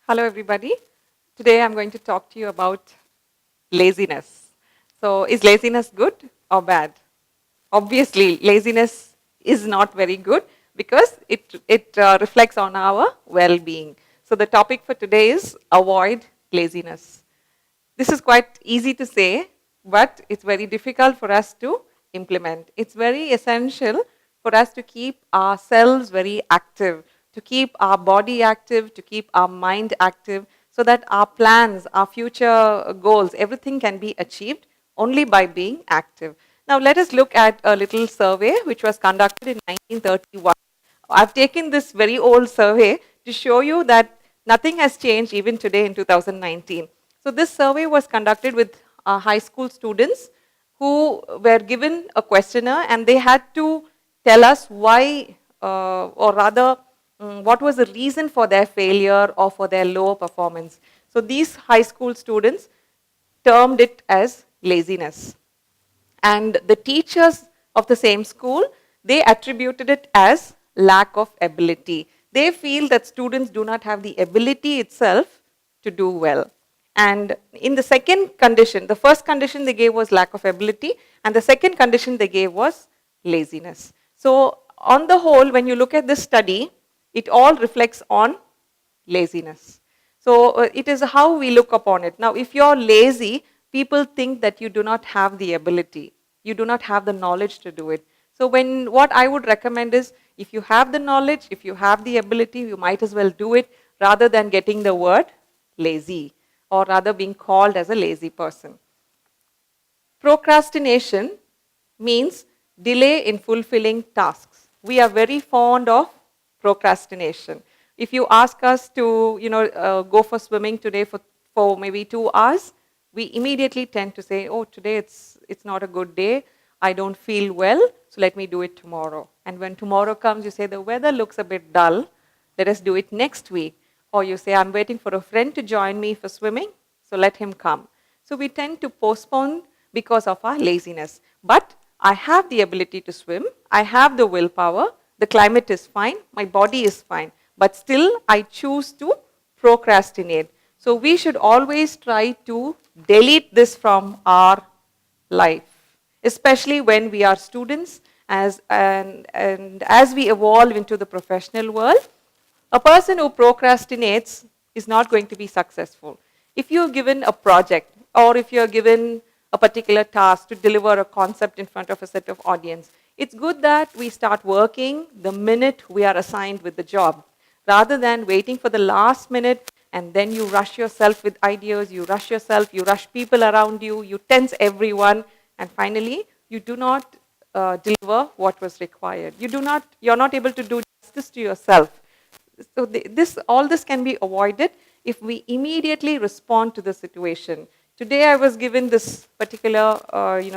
Hello, everybody. Today I'm going to talk to you about laziness. So, is laziness good or bad? Obviously, laziness is not very good because it reflects on our well being. So, the topic for today is avoid laziness. This is quite easy to say, but it's very difficult for us to implement. It's very essential for us to keep ourselves very active, to keep our body active, to keep our mind active, so that our plans, our future goals, everything can be achieved only by being active. Now, let us look at a little survey which was conducted in 1931. I've taken this very old survey to show you that nothing has changed even today in 2019. So this survey was conducted with high school students who were given a questionnaire and they had to tell us why, or rather, what was the reason for their failure or for their low performance. So these high school students termed it as laziness. And the teachers of the same school, they attributed it as lack of ability. They feel that students do not have the ability itself to do well. And in the second condition, the first condition they gave was lack of ability, and the second condition they gave was laziness. So, on the whole, when you look at this study, it all reflects on laziness. So, it is how we look upon it. Now, if you're lazy, people think that you do not have the ability, you do not have the knowledge to do it. So, what I would recommend is, if you have the knowledge, if you have the ability, you might as well do it rather than getting the word lazy, or rather being called as a lazy person. Procrastination means delay in fulfilling tasks. We are very fond of procrastination. If you ask us to, go for swimming today for maybe 2 hours, we immediately tend to say, oh, today it's not a good day, I don't feel well, so let me do it tomorrow. And when tomorrow comes, you say, the weather looks a bit dull, let us do it next week. Or you say, I'm waiting for a friend to join me for swimming, so let him come. So we tend to postpone because of our laziness. But I have the ability to swim, I have the willpower, the climate is fine, my body is fine, but still I choose to procrastinate. So we should always try to delete this from our life, especially when we are students, and as we evolve into the professional world. A person who procrastinates is not going to be successful. If you're given a project, or if you're given a particular task to deliver a concept in front of a set of audience, it's good that we start working the minute we are assigned with the job, rather than waiting for the last minute and then you rush yourself with ideas, you rush people around you, you tense everyone, and finally you do not deliver what was required. You're not able to do justice to yourself. So all this can be avoided if we immediately respond to the situation. Today I was given this particular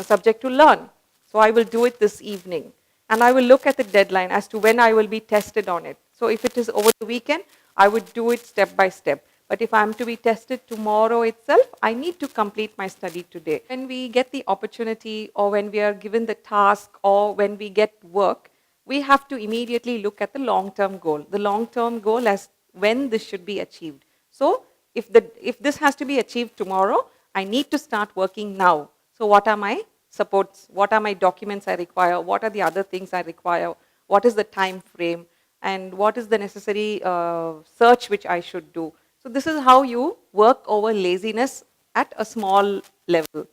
subject to learn, so I will do it this evening, and I will look at the deadline as to when I will be tested on it. So if it is over the weekend, I would do it step by step. But if I'm to be tested tomorrow itself, I need to complete my study today. When we get the opportunity, or when we are given the task, or when we get work, we have to immediately look at the long-term goal. The long-term goal as when this should be achieved. So if this has to be achieved tomorrow, I need to start working now. So what are my supports? What are my documents I require? What are the other things I require? What is the time frame? And what is the necessary search which I should do? So this is how you work over laziness at a small level.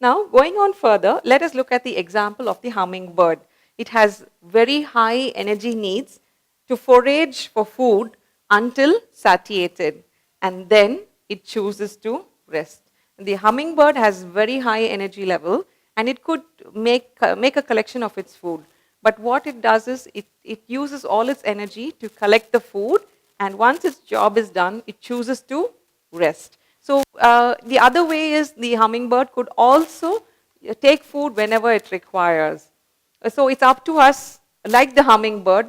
Now, going on further, let us look at the example of the hummingbird. It has very high energy needs to forage for food until satiated, and then it chooses to rest. The hummingbird has very high energy level, and it could make a collection of its food. But what it does is it uses all its energy to collect the food, and once its job is done, it chooses to rest. So the other way is the hummingbird could also take food whenever it requires. So it's up to us, like the hummingbird,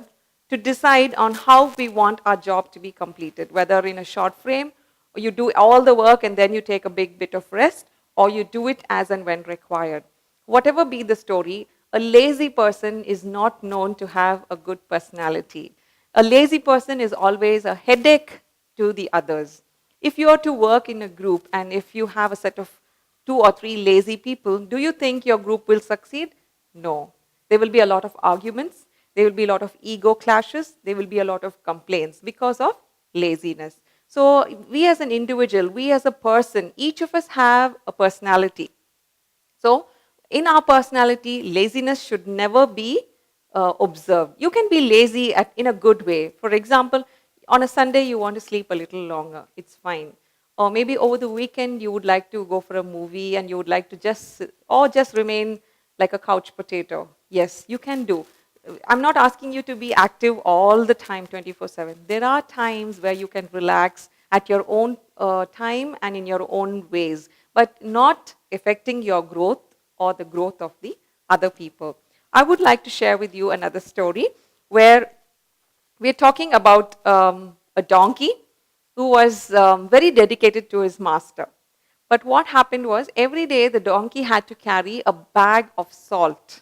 to decide on how we want our job to be completed, whether in a short frame, or you do all the work and then you take a big bit of rest, or you do it as and when required. Whatever be the story, a lazy person is not known to have a good personality. A lazy person is always a headache to the others. If you are to work in a group and if you have a set of 2 or 3 lazy people, do you think your group will succeed? No. There will be a lot of arguments, there will be a lot of ego clashes, there will be a lot of complaints because of laziness. So we as an individual, we as a person, each of us have a personality. So in our personality, laziness should never be observed. You can be lazy in a good way. For example, on a Sunday you want to sleep a little longer, it's fine. Or maybe over the weekend you would like to go for a movie and you would like to just remain like a couch potato. Yes, you can do. I'm not asking you to be active all the time 24/7. There are times where you can relax at your own time and in your own ways, but not affecting your growth or the growth of the other people. I would like to share with you another story where we're talking about a donkey who was very dedicated to his master. But what happened was every day the donkey had to carry a bag of salt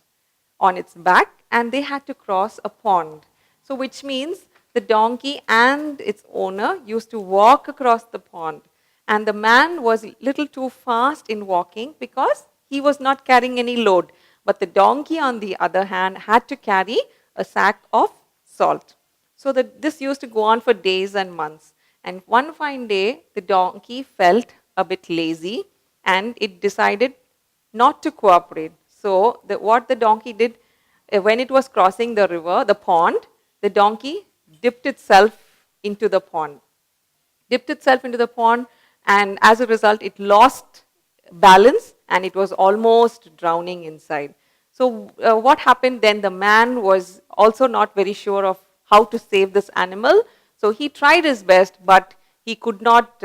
on its back and they had to cross a pond. So which means the donkey and its owner used to walk across the pond. And the man was a little too fast in walking because he was not carrying any load. But the donkey, on the other hand, had to carry a sack of salt. So this used to go on for days and months. And one fine day, the donkey felt a bit lazy and it decided not to cooperate. So what the donkey did, when it was crossing the river, the pond, the donkey dipped itself into the pond. Dipped itself into the pond, and as a result, it lost balance and it was almost drowning inside. So what happened then, the man was also not very sure of how to save this animal. So he tried his best, but he could not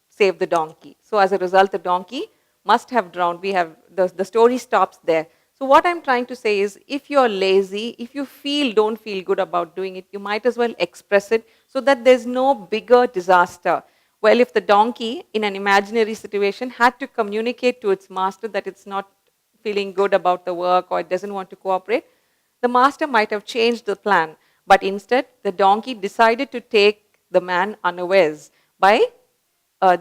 save the donkey. So as a result, the donkey must have drowned. The story stops there. So what I'm trying to say is, if you're lazy, if you don't feel good about doing it, you might as well express it so that there's no bigger disaster. Well, if the donkey in an imaginary situation had to communicate to its master that it's not feeling good about the work or it doesn't want to cooperate, the master might have changed the plan. But instead, the donkey decided to take the man unawares by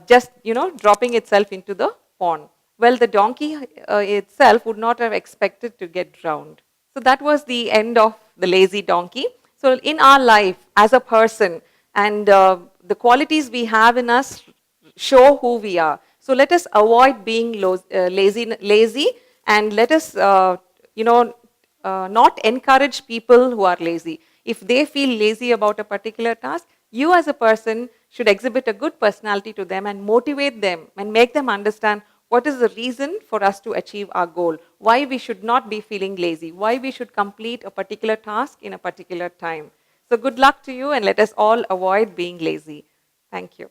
just dropping itself into the pond. Well, the donkey itself would not have expected to get drowned. So that was the end of the lazy donkey. So in our life as a person, and the qualities we have in us show who we are. So let us avoid being lazy, and let us not encourage people who are lazy. If they feel lazy about a particular task, you as a person should exhibit a good personality to them and motivate them and make them understand what is the reason for us to achieve our goal, why we should not be feeling lazy, why we should complete a particular task in a particular time. So good luck to you, and let us all avoid being lazy. Thank you.